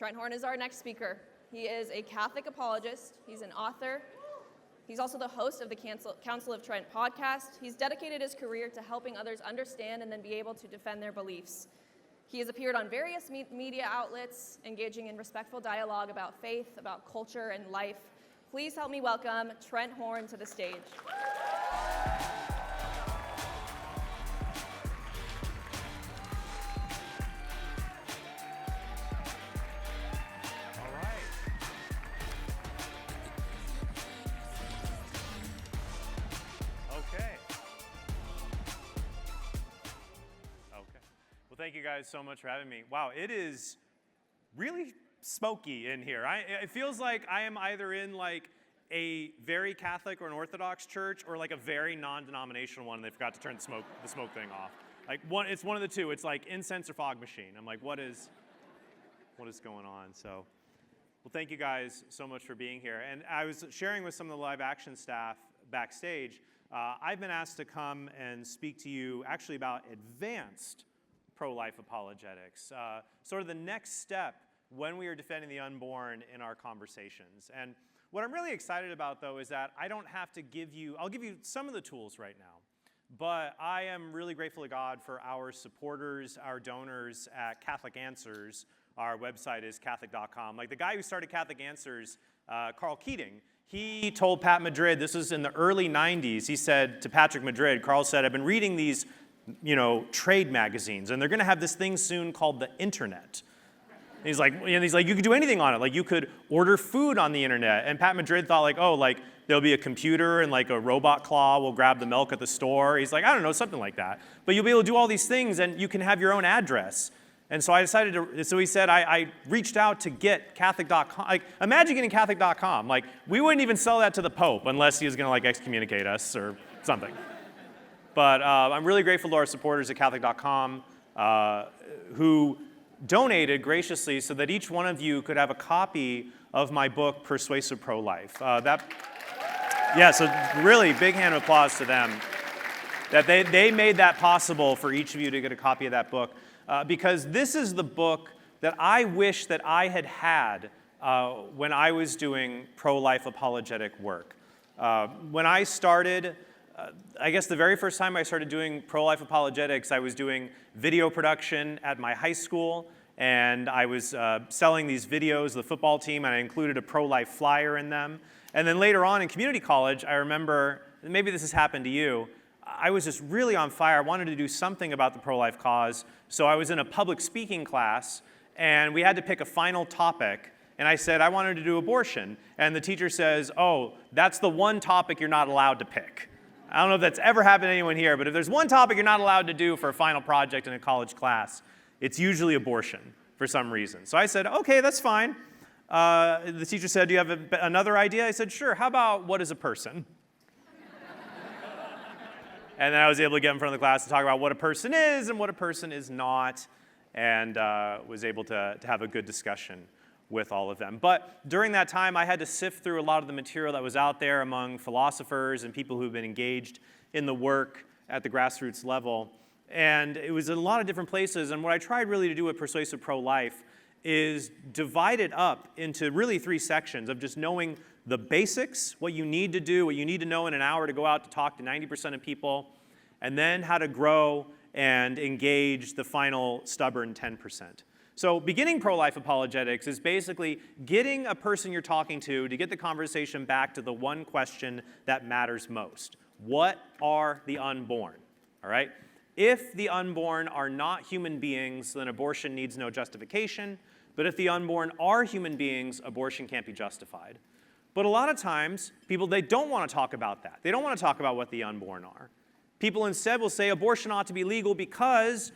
Trent Horn is our next speaker. He is a Catholic apologist. He's an author. He's also the host of the Council of Trent podcast. He's dedicated his career to helping others understand and then be able to defend their beliefs. He has appeared on various media outlets, engaging in respectful dialogue about faith, about culture, and life. Please help me welcome Trent Horn to the stage. Thank you guys so much for having me. Wow, it is really smoky in here. It feels like I am either in like a very Catholic or an Orthodox church or like a very non-denominational one. They forgot to turn the smoke thing off. Like it's one of the two. It's like incense or fog machine. I'm like, what is going on? So, well, thank you guys so much for being here. And I was sharing with some of the live action staff backstage. I've been asked to come and speak to you actually about advanced pro-life apologetics, sort of the next step when we are defending the unborn in our conversations. And what I'm really excited about, though, is that I don't have to I'll give you some of the tools right now, but I am really grateful to God for our supporters, our donors at Catholic Answers. Our website is Catholic.com. Like the guy who started Catholic Answers, Carl Keating, he told Pat Madrid, this was in the early 90s, he said to Patrick Madrid, Carl said, I've been reading these trade magazines, and they're going to have this thing soon called the internet. And he's like, you could do anything on it. Like, you could order food on the internet. And Pat Madrid thought, like, there'll be a computer and like a robot claw will grab the milk at the store. He's like, I don't know, something like that. But you'll be able to do all these things, and you can have your own address. And so I decided so he said, I reached out to get Catholic.com. Like, imagine getting Catholic.com. Like, we wouldn't even sell that to the Pope unless he was going to like excommunicate us or something. But I'm really grateful to our supporters at Catholic.com who donated graciously so that each one of you could have a copy of my book, Persuasive Pro-Life. So really big hand of applause to them. That they made that possible for each of you to get a copy of that book. Because this is the book that I wish that I had when I was doing pro-life apologetic work. When I started, I guess the very first time I started doing pro-life apologetics, I was doing video production at my high school, and I was selling these videos of the football team, and I included a pro-life flyer in them. And then later on in community college, I remember, maybe this has happened to you, I was just really on fire. I wanted to do something about the pro-life cause, so I was in a public speaking class, and we had to pick a final topic, and I said I wanted to do abortion. And the teacher says, oh, that's the one topic you're not allowed to pick. I don't know if that's ever happened to anyone here, but if there's one topic you're not allowed to do for a final project in a college class, it's usually abortion for some reason. So I said, okay, that's fine. The teacher said, do you have another idea? I said, sure. How about what is a person? And then I was able to get in front of the class and talk about what a person is and what a person is not, and was able to have a good discussion with all of them. But during that time, I had to sift through a lot of the material that was out there among philosophers and people who've been engaged in the work at the grassroots level. And it was in a lot of different places. And what I tried really to do with Persuasive Pro-Life is divide it up into really 3 sections of just knowing the basics, what you need to do, what you need to know in an hour to go out to talk to 90% of people, and then how to grow and engage the final stubborn 10%. So beginning pro-life apologetics is basically getting a person you're talking to get the conversation back to the one question that matters most. What are the unborn? All right? If the unborn are not human beings, then abortion needs no justification. But if the unborn are human beings, abortion can't be justified. But a lot of times, people, they don't want to talk about that. They don't want to talk about what the unborn are. People instead will say abortion ought to be legal because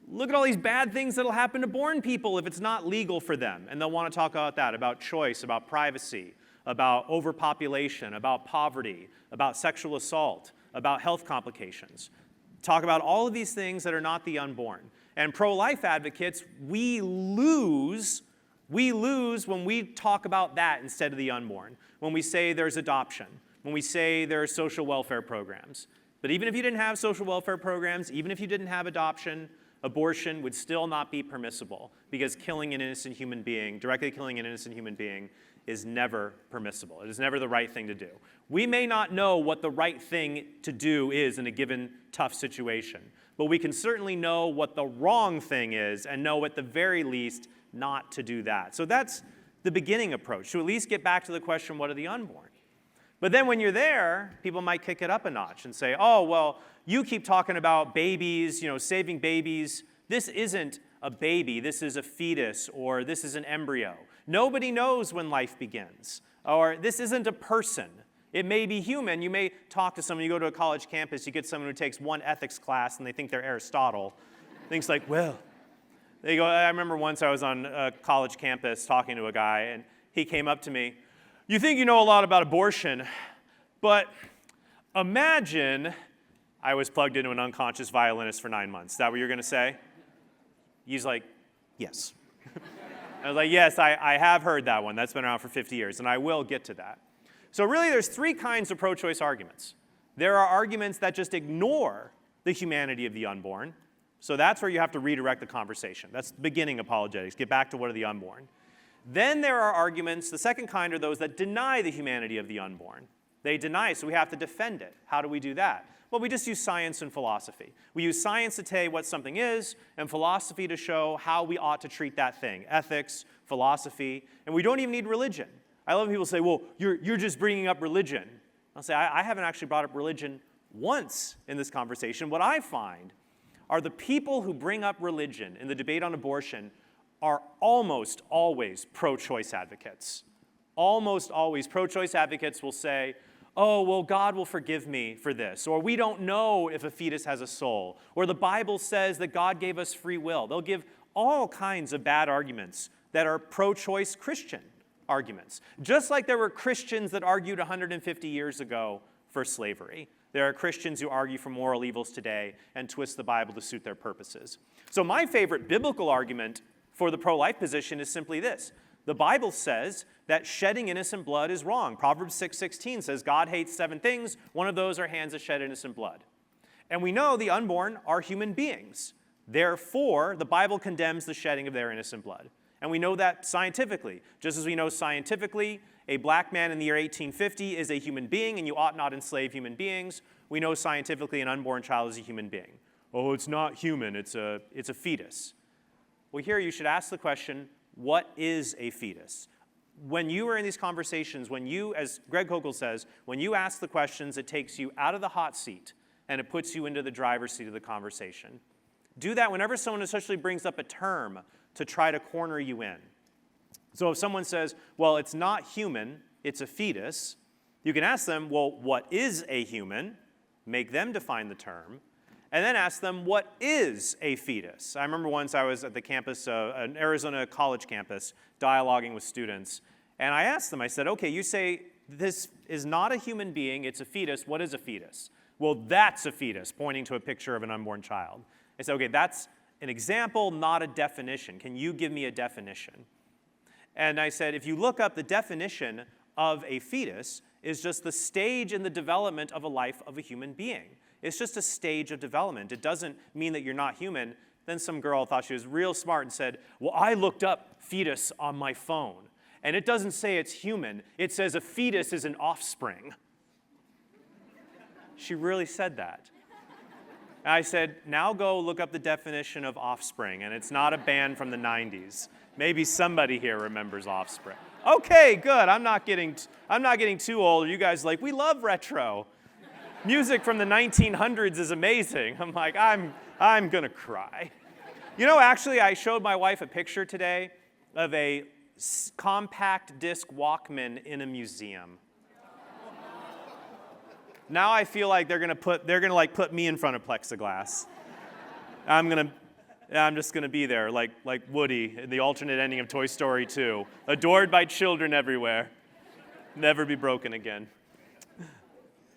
look at all these bad things that will happen to born people if it's not legal for them. And they'll want to talk about that, about choice, about privacy, about overpopulation, about poverty, about sexual assault, about health complications. Talk about all of these things that are not the unborn. And pro-life advocates, we lose when we talk about that instead of the unborn. When we say there's adoption, when we say there are social welfare programs. But even if you didn't have social welfare programs, even if you didn't have adoption, abortion would still not be permissible because killing an innocent human being, directly killing an innocent human being, is never permissible. It is never the right thing to do. We may not know what the right thing to do is in a given tough situation, but we can certainly know what the wrong thing is and know at the very least not to do that. So that's the beginning approach, to at least get back to the question, what are the unborn? But then when you're there, people might kick it up a notch and say, oh, well, you keep talking about babies, saving babies. This isn't a baby, this is a fetus, or this is an embryo. Nobody knows when life begins. Or this isn't a person. It may be human. You may talk to someone, you go to a college campus, you get someone who takes one ethics class and they think they're Aristotle. Thinks like, well, they go, I remember once I was on a college campus talking to a guy and he came up to me, you think you know a lot about abortion, but imagine I was plugged into an unconscious violinist for 9 months. Is that what you're going to say? He's like, yes. I was like, yes, I have heard that one. That's been around for 50 years, and I will get to that. So really, there's three kinds of pro-choice arguments. There are arguments that just ignore the humanity of the unborn. So that's where you have to redirect the conversation. That's beginning apologetics. Get back to what are the unborn. Then there are arguments, the second kind are those that deny the humanity of the unborn. They deny, so we have to defend it. How do we do that? Well, we just use science and philosophy. We use science to tell you what something is, and philosophy to show how we ought to treat that thing. Ethics, philosophy, and we don't even need religion. I love when people say, well, you're just bringing up religion. I'll say, I haven't actually brought up religion once in this conversation. What I find are the people who bring up religion in the debate on abortion are almost always pro-choice advocates. Almost always pro-choice advocates will say, oh, well, God will forgive me for this, or we don't know if a fetus has a soul, or the Bible says that God gave us free will. They'll give all kinds of bad arguments that are pro-choice Christian arguments. Just like there were Christians that argued 150 years ago for slavery. There are Christians who argue for moral evils today and twist the Bible to suit their purposes. So my favorite biblical argument for the pro-life position is simply this. The Bible says that shedding innocent blood is wrong. Proverbs 6:16 says God hates 7 things. One of those are hands that shed innocent blood. And we know the unborn are human beings. Therefore, the Bible condemns the shedding of their innocent blood. And we know that scientifically. Just as we know scientifically, a black man in the year 1850 is a human being and you ought not enslave human beings. We know scientifically an unborn child is a human being. Oh, it's not human, it's a fetus. Well, here you should ask the question, what is a fetus? When you are in these conversations, when you, as Greg Koukl says, when you ask the questions, it takes you out of the hot seat and it puts you into the driver's seat of the conversation. Do that whenever someone essentially brings up a term to try to corner you in. So if someone says, well, it's not human, it's a fetus, you can ask them, well, what is a human? Make them define the term. And then ask them, what is a fetus? I remember once I was at the campus, an Arizona college campus, dialoguing with students. And I asked them, I said, okay, you say this is not a human being, it's a fetus. What is a fetus? Well, that's a fetus, pointing to a picture of an unborn child. I said, okay, that's an example, not a definition. Can you give me a definition? And I said, if you look up the definition of a fetus, is just the stage in the development of a life of a human being. It's just a stage of development. It doesn't mean that you're not human. Then some girl thought she was real smart and said, well, I looked up fetus on my phone, and it doesn't say it's human. It says a fetus is an offspring. She really said that. And I said, now go look up the definition of offspring, and it's not a band from the 90s. Maybe somebody here remembers offspring. Okay, good. I'm not getting too old. You guys are like, we love retro. Music from the 1900s is amazing. I'm like, I'm gonna cry. You know, actually, I showed my wife a picture today of a compact disc Walkman in a museum. Now I feel like they're gonna put me in front of plexiglass. I'm just gonna be there like Woody in the alternate ending of Toy Story 2, adored by children everywhere, never be broken again.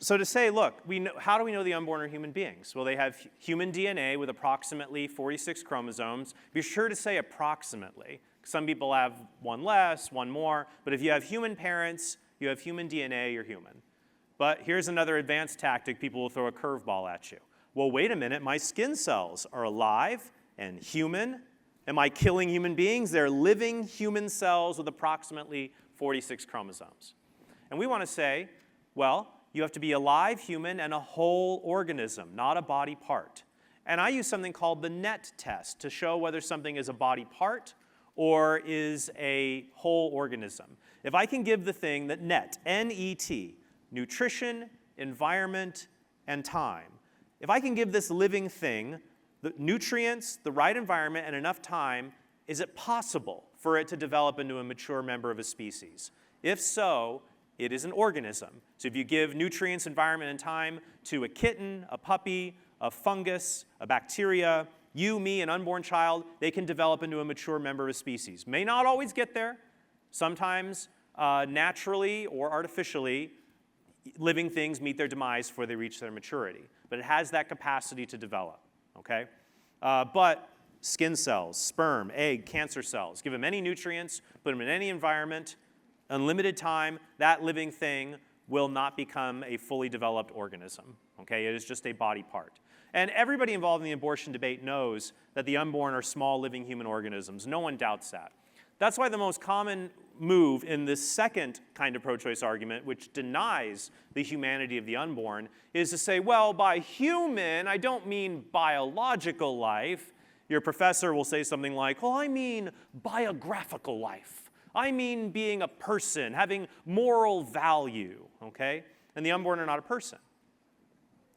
So to say, look, how do we know the unborn are human beings? Well, they have human DNA with approximately 46 chromosomes. Be sure to say approximately. Some people have one less, one more, but if you have human parents, you have human DNA, you're human. But here's another advanced tactic. People will throw a curveball at you. Well, wait a minute, my skin cells are alive and human. Am I killing human beings? They're living human cells with approximately 46 chromosomes. And we want to say, well, you have to be alive, human, and a whole organism, not a body part. And I use something called the NET test to show whether something is a body part or is a whole organism. If I can give the thing that NET, N-E-T, nutrition, environment, and time, if I can give this living thing the nutrients, the right environment, and enough time, is it possible for it to develop into a mature member of a species? If so, it is an organism. So if you give nutrients, environment, and time to a kitten, a puppy, a fungus, a bacteria, you, me, an unborn child, they can develop into a mature member of a species. May not always get there. Sometimes naturally or artificially, living things meet their demise before they reach their maturity. But it has that capacity to develop, okay? But skin cells, sperm, egg, cancer cells, give them any nutrients, put them in any environment, unlimited time, that living thing will not become a fully developed organism, okay? It is just a body part. And everybody involved in the abortion debate knows that the unborn are small living human organisms. No one doubts that. That's why the most common move in this second kind of pro-choice argument, which denies the humanity of the unborn, is to say, well, by human, I don't mean biological life. Your professor will say something like, well, I mean biographical life. I mean being a person, having moral value, okay? And the unborn are not a person.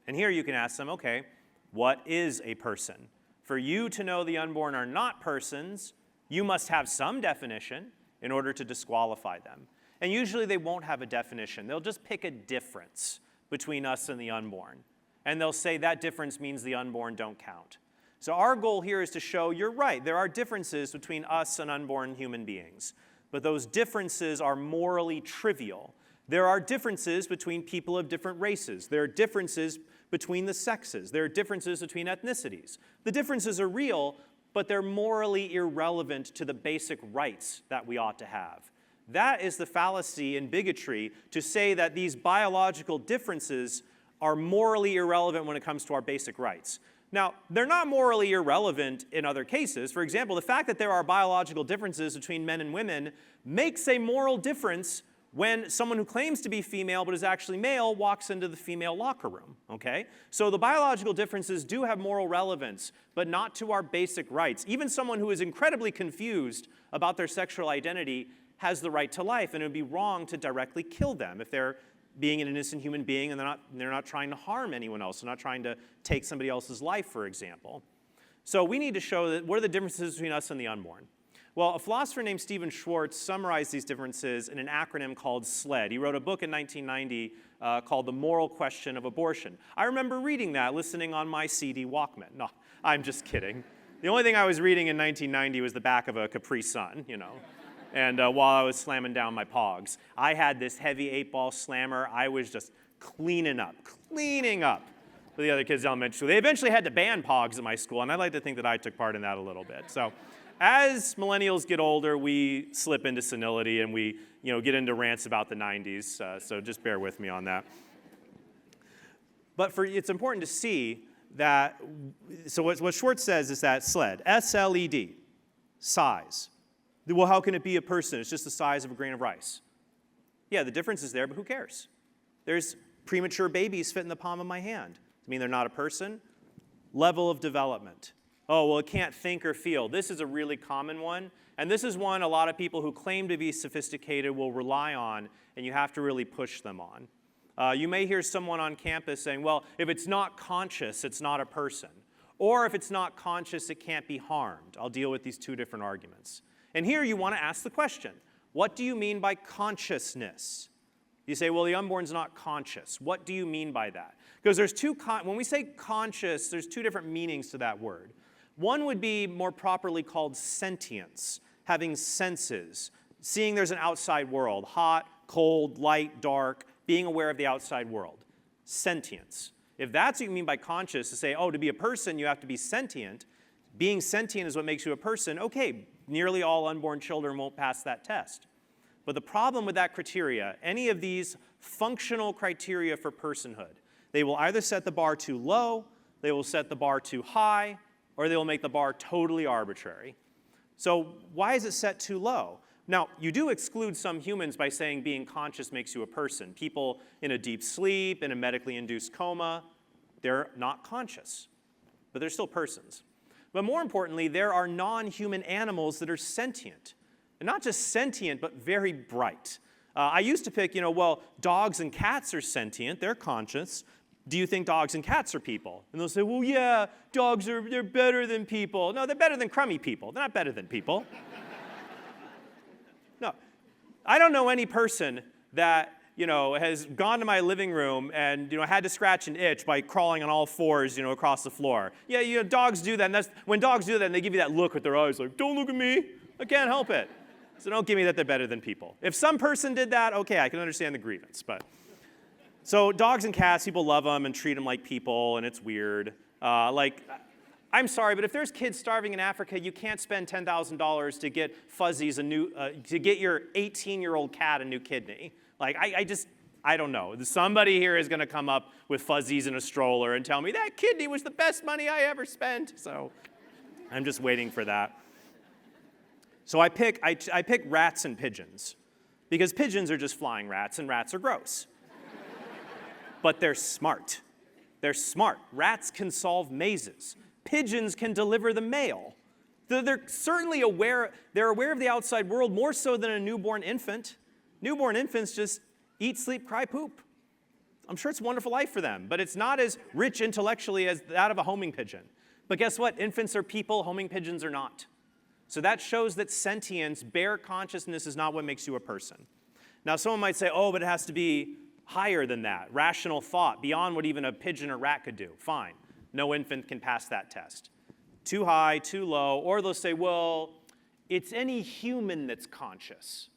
And here you can ask them, okay, what is a person? For you to know the unborn are not persons, you must have some definition in order to disqualify them. And usually they won't have a definition. They'll just pick a difference between us and the unborn. And they'll say that difference means the unborn don't count. So our goal here is to show you're right. There are differences between us and unborn human beings. But those differences are morally trivial. There are differences between people of different races. There are differences between the sexes. There are differences between ethnicities. The differences are real, but they're morally irrelevant to the basic rights that we ought to have. That is the fallacy and bigotry to say that these biological differences are morally irrelevant when it comes to our basic rights. Now, they're not morally irrelevant in other cases. For example, the fact that there are biological differences between men and women makes a moral difference when someone who claims to be female but is actually male walks into the female locker room, okay? So the biological differences do have moral relevance, but not to our basic rights. Even someone who is incredibly confused about their sexual identity has the right to life, and it would be wrong to directly kill them if they're being an innocent human being and they're not trying to harm anyone else. They're not trying to take somebody else's life, for example. So we need to show that what are the differences between us and the unborn? Well, a philosopher named Stephen Schwartz summarized these differences in an acronym called SLED. He wrote a book in 1990 called The Moral Question of Abortion. I remember reading that, listening on my CD Walkman. No, I'm just kidding. The only thing I was reading in 1990 was the back of a Capri Sun, you know. And while I was slamming down my pogs, I had this heavy 8-ball slammer. I was just cleaning up for the other kids in elementary school. They eventually had to ban pogs at my school, and I'd like to think that I took part in that a little bit. So as millennials get older, we slip into senility and we get into rants about the 90s. So just bear with me on that. But it's important to see that, so what Schwartz says is that SLED, S-L-E-D, size. Well, how can it be a person? It's just the size of a grain of rice. Yeah, the difference is there, but who cares? There's premature babies fit in the palm of my hand. I mean, they're not a person. Level of development. Oh, well, it can't think or feel. This is a really common one, and this is one a lot of people who claim to be sophisticated will rely on, and you have to really push them on. You may hear someone on campus saying, well, if it's not conscious, it's not a person. Or if it's not conscious, it can't be harmed. I'll deal with these two different arguments. And here you want to ask the question, what do you mean by consciousness? You say, well, the unborn's not conscious. What do you mean by that? Because there's when we say conscious, there's two different meanings to that word. One would be more properly called sentience, having senses, seeing there's an outside world, hot, cold, light, dark, being aware of the outside world. Sentience. If that's what you mean by conscious, to say, oh, to be a person, you have to be sentient. Being sentient is what makes you a person. Okay, nearly all unborn children won't pass that test. But the problem with that criteria, any of these functional criteria for personhood, they will either set the bar too low, they will set the bar too high, or they will make the bar totally arbitrary. So why is it set too low? Now, you do exclude some humans by saying being conscious makes you a person. People in a deep sleep, in a medically induced coma, they're not conscious, but they're still persons. But more importantly, there are non-human animals that are sentient. And not just sentient, but very bright. I used to pick, well, dogs and cats are sentient, they're conscious. Do you think dogs and cats are people? And they'll say, well, yeah, they're better than people. No, they're better than crummy people. They're not better than people. No, I don't know any person that, has gone to my living room and, had to scratch an itch by crawling on all fours, across the floor. Yeah, dogs do that. And when dogs do that, and they give you that look with their eyes like, don't look at me. I can't help it. So don't give me that they're better than people. If some person did that, okay, I can understand the grievance. So dogs and cats, people love them and treat them like people, and it's weird. I'm sorry, but if there's kids starving in Africa, you can't spend $10,000 to get Fuzzies to get your 18-year-old cat a new kidney. I don't know. Somebody here is going to come up with Fuzzies in a stroller and tell me that kidney was the best money I ever spent. So I'm just waiting for that. So I pick rats and pigeons because pigeons are just flying rats and rats are gross. But they're smart. They're smart. Rats can solve mazes. Pigeons can deliver the mail. They're certainly aware. They're aware of the outside world more so than a newborn infant. Newborn infants just eat, sleep, cry, poop. I'm sure it's a wonderful life for them, but it's not as rich intellectually as that of a homing pigeon. But guess what? Infants are people, homing pigeons are not. So that shows that sentience, bare consciousness, is not what makes you a person. Now, someone might say, oh, but it has to be higher than that, rational thought, beyond what even a pigeon or rat could do. Fine. No infant can pass that test. Too high, too low, or they'll say, well, it's any human that's conscious.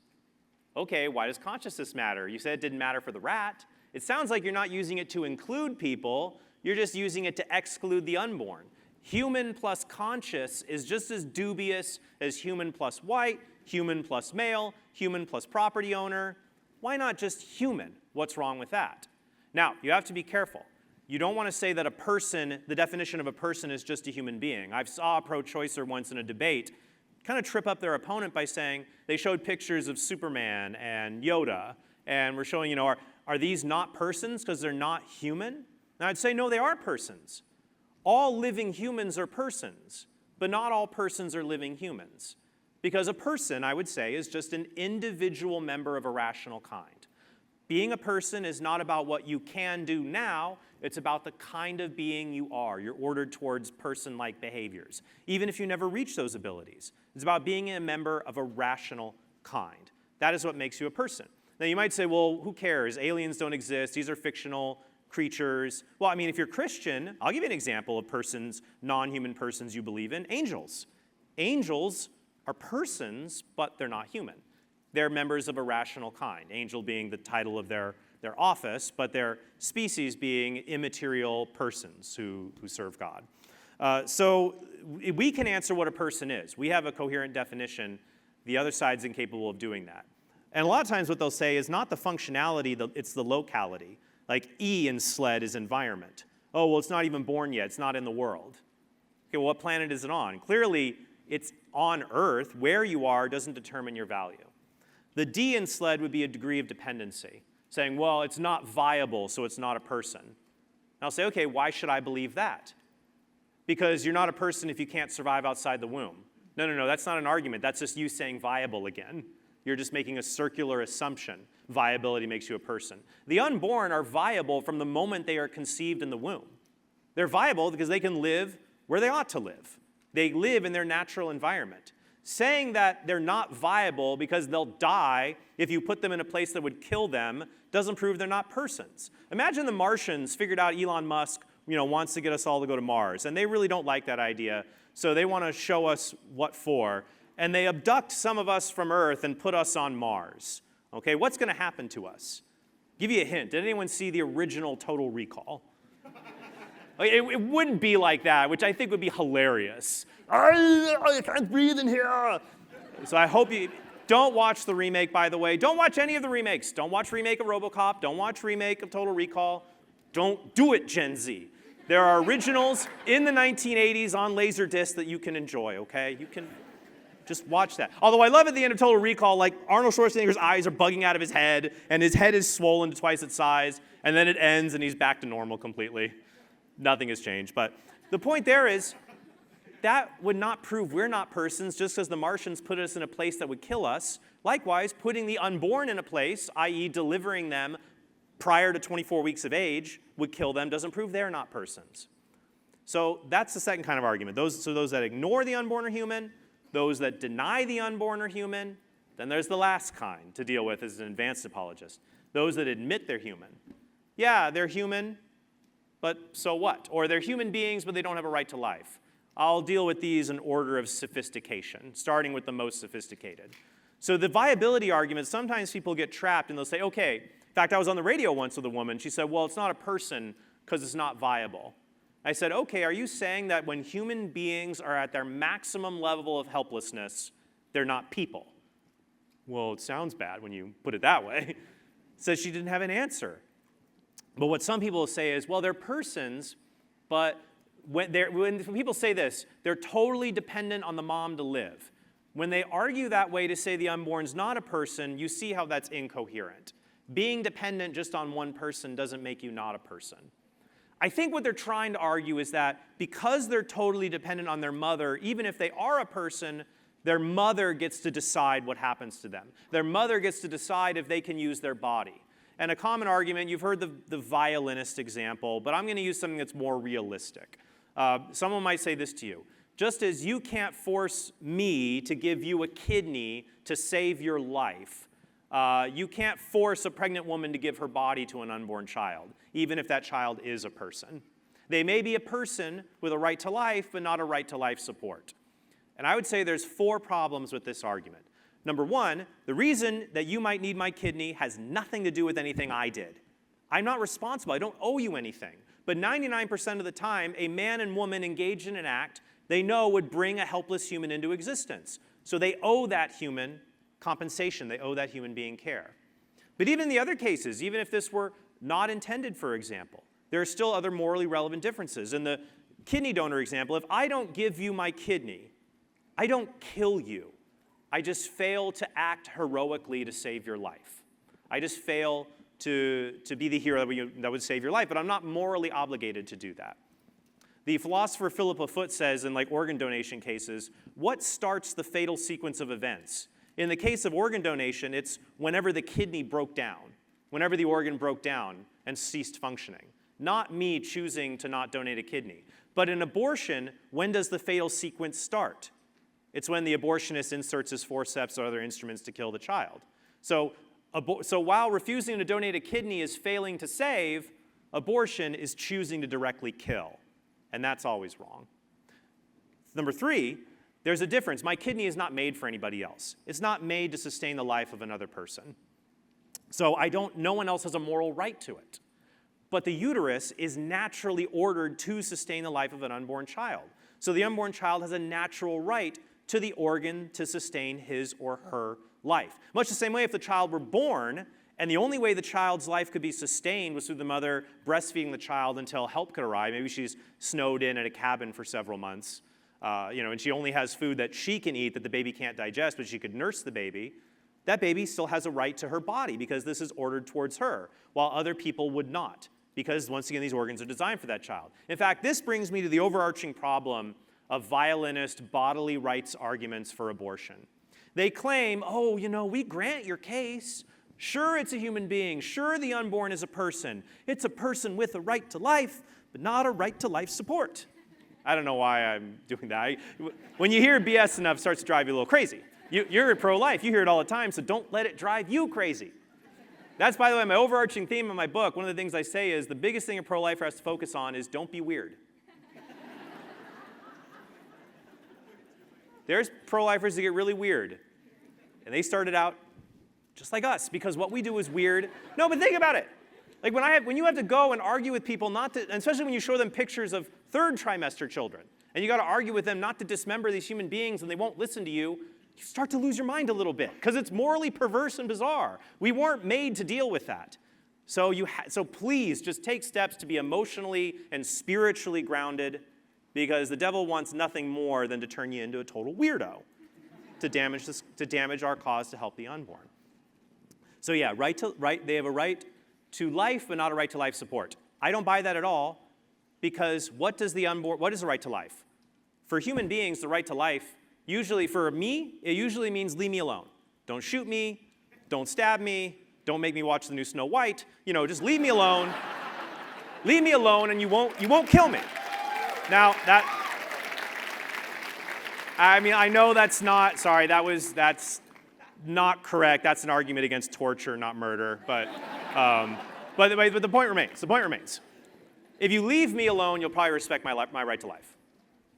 Okay, why does consciousness matter? You said it didn't matter for the rat. It sounds like you're not using it to include people, you're just using it to exclude the unborn. Human plus conscious is just as dubious as human plus white, human plus male, human plus property owner. Why not just human? What's wrong with that? Now, you have to be careful. You don't want to say that a person, the definition of a person is just a human being. I saw a pro-choicer once in a debate kind of trip up their opponent by saying they showed pictures of Superman and Yoda, and we're showing, are these not persons because they're not human? And I'd say, no, they are persons. All living humans are persons, but not all persons are living humans. Because a person, I would say, is just an individual member of a rational kind. Being a person is not about what you can do now, it's about the kind of being you are. You're ordered towards person-like behaviors, even if you never reach those abilities. It's about being a member of a rational kind. That is what makes you a person. Now you might say, well, who cares? Aliens don't exist, these are fictional creatures. Well, if you're Christian, I'll give you an example of persons, non-human persons you believe in. Angels. Angels are persons, but they're not human. They're members of a rational kind, angel being the title of their office, but their species being immaterial persons who serve God. So we can answer what a person is. We have a coherent definition. The other side's incapable of doing that. And a lot of times what they'll say is not the functionality, it's the locality. Like E in SLED is environment. Oh, well, it's not even born yet. It's not in the world. Okay, well, what planet is it on? Clearly, it's on Earth. Where you are doesn't determine your value. The D in SLED would be a degree of dependency, saying, well, it's not viable, so it's not a person. And I'll say, okay, why should I believe that? Because you're not a person if you can't survive outside the womb. No, that's not an argument. That's just you saying viable again. You're just making a circular assumption. Viability makes you a person. The unborn are viable from the moment they are conceived in the womb. They're viable because they can live where they ought to live. They live in their natural environment. Saying that they're not viable because they'll die if you put them in a place that would kill them doesn't prove they're not persons. Imagine the Martians figured out Elon Musk wants to get us all to go to Mars, and they really don't like that idea, so they want to show us what for, and they abduct some of us from Earth and put us on Mars. Okay, what's going to happen to us? Give you a hint. Did anyone see the original Total Recall? It wouldn't be like that, which I think would be hilarious. I can't breathe in here. So I hope you don't watch the remake, by the way. Don't watch any of the remakes. Don't watch remake of RoboCop. Don't watch remake of Total Recall. Don't do it, Gen Z. There are originals in the 1980s on Laserdisc that you can enjoy, okay? You can just watch that. Although I love at the end of Total Recall, like Arnold Schwarzenegger's eyes are bugging out of his head, and his head is swollen to twice its size, and then it ends and he's back to normal completely. Nothing has changed. But the point there is, that would not prove we're not persons just because the Martians put us in a place that would kill us. Likewise, putting the unborn in a place, i.e. delivering them prior to 24 weeks of age, would kill them, doesn't prove they're not persons. So that's the second kind of argument. Those that ignore the unborn are human, those that deny the unborn are human. Then there's the last kind to deal with as an advanced apologist. Those that admit they're human. Yeah, they're human, but so what? Or they're human beings, but they don't have a right to life. I'll deal with these in order of sophistication, starting with the most sophisticated. So the viability argument, sometimes people get trapped and they'll say, okay, in fact, I was on the radio once with a woman. She said, well, it's not a person because it's not viable. I said, okay, are you saying that when human beings are at their maximum level of helplessness, they're not people? Well, it sounds bad when you put it that way. So she didn't have an answer. But what some people say is, well, they're persons, but when people say this, they're totally dependent on the mom to live. When they argue that way to say the unborn's not a person, you see how that's incoherent. Being dependent just on one person doesn't make you not a person. I think what they're trying to argue is that because they're totally dependent on their mother, even if they are a person, their mother gets to decide what happens to them. Their mother gets to decide if they can use their body. And a common argument, you've heard the violinist example, but I'm going to use something that's more realistic. Someone might say this to you. Just as you can't force me to give you a kidney to save your life, you can't force a pregnant woman to give her body to an unborn child, even if that child is a person. They may be a person with a right to life, but not a right to life support. And I would say there's 4 problems with this argument. Number 1, the reason that you might need my kidney has nothing to do with anything I did. I'm not responsible. I don't owe you anything. But 99% of the time, a man and woman engaged in an act they know would bring a helpless human into existence. So they owe that human compensation. They owe that human being care. But even in the other cases, even if this were not intended, for example, there are still other morally relevant differences. In the kidney donor example, if I don't give you my kidney, I don't kill you. I just fail to act heroically to save your life. I just fail to be the hero that would save your life, but I'm not morally obligated to do that. The philosopher Philippa Foot says in organ donation cases, what starts the fatal sequence of events? In the case of organ donation, it's whenever the kidney broke down, whenever the organ broke down and ceased functioning. Not me choosing to not donate a kidney. But in abortion, when does the fatal sequence start? It's when the abortionist inserts his forceps or other instruments to kill the child. So while refusing to donate a kidney is failing to save, abortion is choosing to directly kill. And that's always wrong. Number 3, there's a difference. My kidney is not made for anybody else. It's not made to sustain the life of another person. So no one else has a moral right to it. But the uterus is naturally ordered to sustain the life of an unborn child. So the unborn child has a natural right to the organ to sustain his or her life. Much the same way if the child were born, and the only way the child's life could be sustained was through the mother breastfeeding the child until help could arrive. Maybe she's snowed in at a cabin for several months, and she only has food that she can eat that the baby can't digest, but she could nurse the baby. That baby still has a right to her body because this is ordered towards her, while other people would not, because once again, these organs are designed for that child. In fact, this brings me to the overarching problem of violinist bodily rights arguments for abortion. They claim, we grant your case. Sure, it's a human being. Sure, the unborn is a person. It's a person with a right to life, but not a right to life support. I don't know why I'm doing that. When you hear BS enough, it starts to drive you a little crazy. You're pro-life. You hear it all the time, so don't let it drive you crazy. That's, by the way, my overarching theme in my book. One of the things I say is the biggest thing a pro-lifer has to focus on is don't be weird. There's pro-lifers that get really weird. And they started out just like us, because what we do is weird. No, but think about it. Like when you have to go and argue with people and especially when you show them pictures of 3rd trimester children, and you got to argue with them not to dismember these human beings and they won't listen to you, you start to lose your mind a little bit, because it's morally perverse and bizarre. We weren't made to deal with that. So please just take steps to be emotionally and spiritually grounded, because the devil wants nothing more than to turn you into a total weirdo to damage our cause to help the unborn. So yeah, they have a right to life, but not a right to life support. I don't buy that at all, because what is the right to life? For human beings, the right to life, usually for me, it usually means leave me alone. Don't shoot me, don't stab me, don't make me watch the new Snow White, just leave me alone. Leave me alone and you won't kill me. Now, I know that's not correct. That's an argument against torture, not murder. But the point remains. The point remains. If you leave me alone, you'll probably respect my right to life.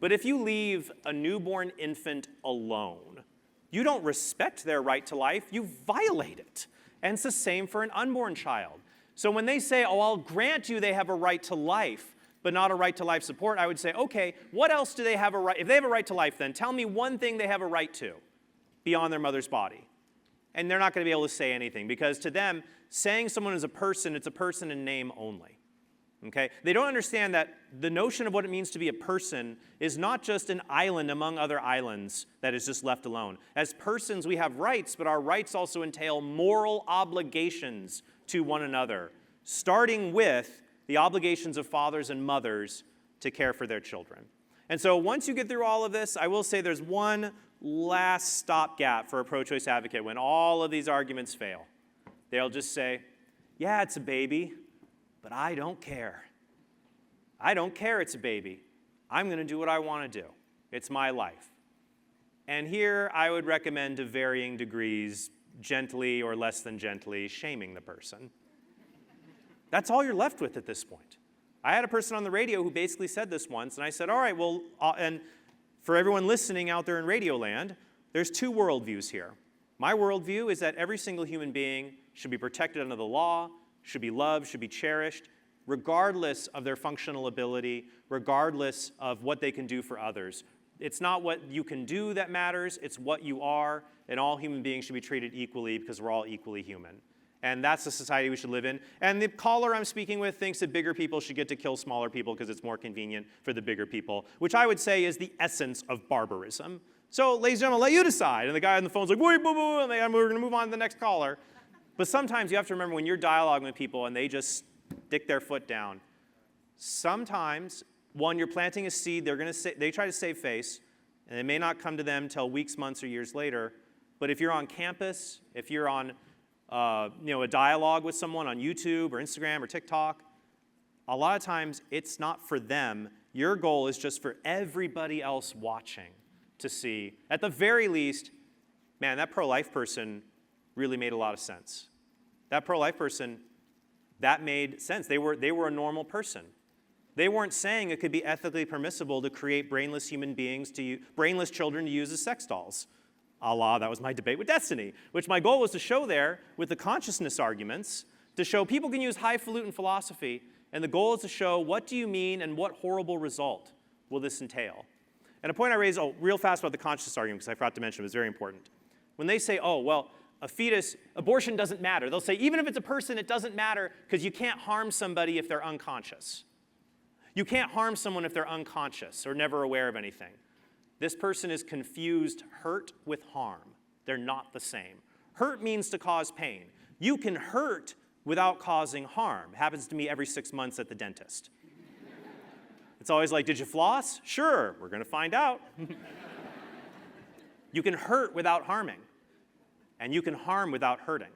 But if you leave a newborn infant alone, you don't respect their right to life. You violate it. And it's the same for an unborn child. So when they say, oh, I'll grant you they have a right to life, but not a right to life support, I would say, okay, what else do they have a right? If they have a right to life, then tell me one thing they have a right to beyond their mother's body. And they're not going to be able to say anything, because to them, saying someone is a person, it's a person in name only. Okay? They don't understand that the notion of what it means to be a person is not just an island among other islands that is just left alone. As persons, we have rights, but our rights also entail moral obligations to one another, starting with the obligations of fathers and mothers to care for their children. And so once you get through all of this, I will say there's one last stopgap for a pro-choice advocate when all of these arguments fail. They'll just say, yeah, it's a baby, but I don't care. I don't care it's a baby. I'm going to do what I want to do. It's my life. And here I would recommend, to varying degrees, gently or less than gently, shaming the person. That's all you're left with at this point. I had a person on the radio who basically said this once, and I said, all right, well, and for everyone listening out there in radio land, there's two worldviews here. My worldview is that every single human being should be protected under the law, should be loved, should be cherished, regardless of their functional ability, regardless of what they can do for others. It's not what you can do that matters, it's what you are, and all human beings should be treated equally because we're all equally human. And that's the society we should live in. And the caller I'm speaking with thinks that bigger people should get to kill smaller people because it's more convenient for the bigger people, which I would say is the essence of barbarism. So, ladies and gentlemen, I'll let you decide. And the guy on the phone's like, wait, boo, boo, and we're going to move on to the next caller. But sometimes you have to remember, when you're dialoguing with people and they just stick their foot down, sometimes, one, you're planting a seed, they try to save face, and it may not come to them till weeks, months, or years later. But if you're on campus, if you're on a dialogue with someone on YouTube or Instagram or TikTok, a lot of times it's not for them. Your goal is just for everybody else watching to see, at the very least, man, that pro-life person really made a lot of sense. That pro-life person, that made sense. They were a normal person. They weren't saying it could be ethically permissible to create brainless human beings, brainless children to use as sex dolls. That was my debate with Destiny, which my goal was to show there with the consciousness arguments, to show people can use highfalutin philosophy, and the goal is to show what do you mean and what horrible result will this entail. And a point I raised real fast about the consciousness argument, because I forgot to mention it was very important. When they say, oh, well, a fetus, abortion doesn't matter. They'll say, even if it's a person, it doesn't matter because you can't harm somebody if they're unconscious. You can't harm someone if they're unconscious or never aware of anything. This person is confused hurt with harm. They're not the same. Hurt means to cause pain. You can hurt without causing harm. It happens to me every 6 months at the dentist. It's always like, did you floss? Sure, we're going to find out. You can hurt without harming. And you can harm without hurting.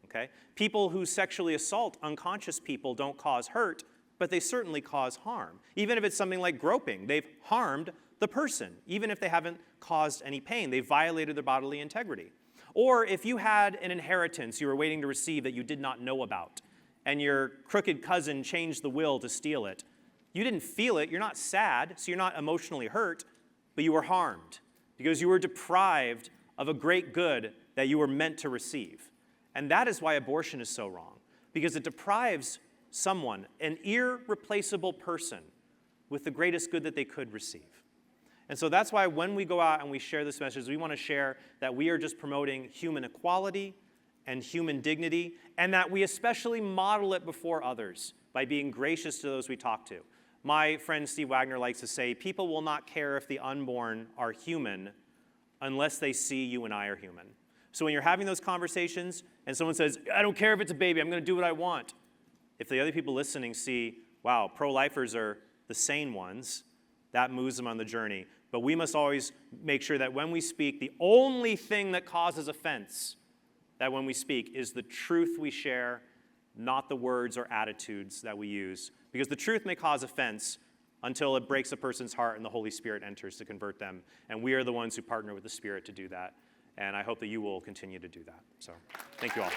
Okay? People who sexually assault unconscious people don't cause hurt, but they certainly cause harm. Even if it's something like groping, they've harmed the person. Even if they haven't caused any pain, they violated their bodily integrity. Or if you had an inheritance you were waiting to receive that you did not know about, and your crooked cousin changed the will to steal it, you didn't feel it, you're not sad, so you're not emotionally hurt, but you were harmed because you were deprived of a great good that you were meant to receive. And that is why abortion is so wrong, because it deprives someone, an irreplaceable person, with the greatest good that they could receive. And so that's why when we go out and we share this message, we want to share that we are just promoting human equality and human dignity, and that we especially model it before others by being gracious to those we talk to. My friend Steve Wagner likes to say, people will not care if the unborn are human unless they see you and I are human. So when you're having those conversations and someone says, I don't care if it's a baby, I'm going to do what I want. If the other people listening see, wow, pro-lifers are the sane ones, that moves them on the journey. But we must always make sure that when we speak, the only thing that causes offense, that when we speak, is the truth we share, not the words or attitudes that we use. Because the truth may cause offense until it breaks a person's heart and the Holy Spirit enters to convert them. And we are the ones who partner with the Spirit to do that. And I hope that you will continue to do that. So thank you all.